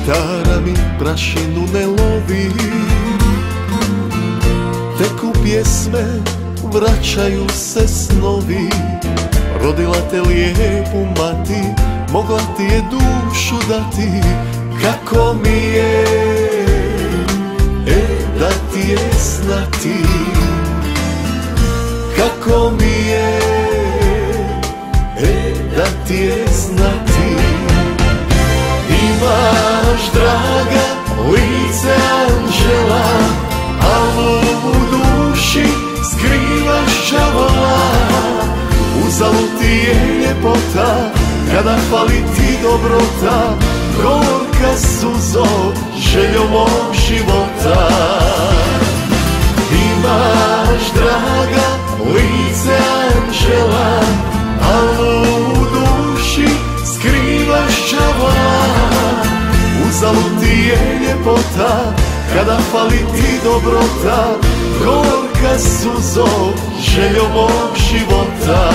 Gitara mi prašinu ne lovi, teku pjesme, vraćaju se snovi. Rodila te lijepu mati, mogla ti je dušu dati. Kako mi je, da ti je znati. Kako mi je, da ti je znati. Imaš, draga, lice anđela, al u duši skrivaš đavola. Uzalud ti je ljepota, kada fali ti dobrota. Gorka suzo, željo mog života. Imaš, draga, lice anđela, al u duši skrivaš đavola. Uzalud ti je ljepota, kada fali ti dobrota. Gorka suzo, željo mog života.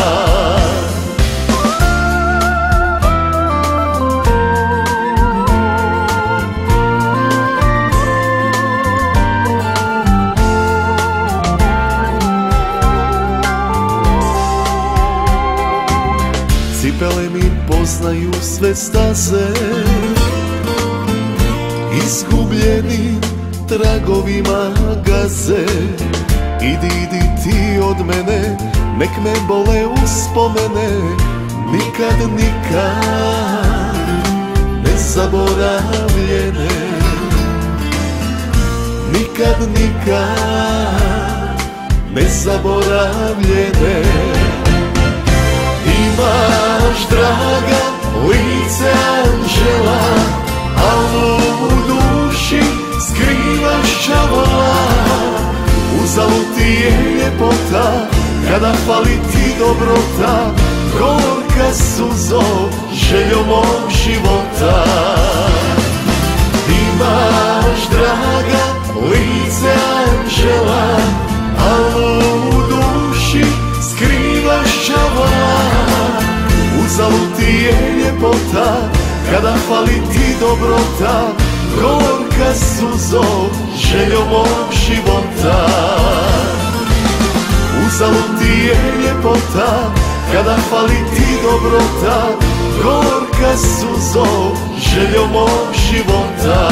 Cipele mi poznaju sve staze, izgubljeni tragovima gaze. Idi ti od mene, nek me bole uspomene. Nikad, nikad nezaboravljene. Nikad, nikad nezaboravljene. Imaš, draga, lice anđela, al u duši skrivaš đavola. Uzalud ti je ljepota, kada fali ti dobrota. Gorka suzo, željo mog života. Imaš, draga, lice anđela, al u duši skrivaš đavola. Uzalud ti je ljepota, kada fali ti dobrota. Gorka suzo, željo mog života. Uzalud ti je ljepota, kada fali ti dobrota. Gorka suzo, željo mog života.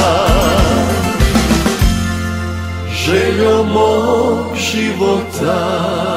Željo mog života.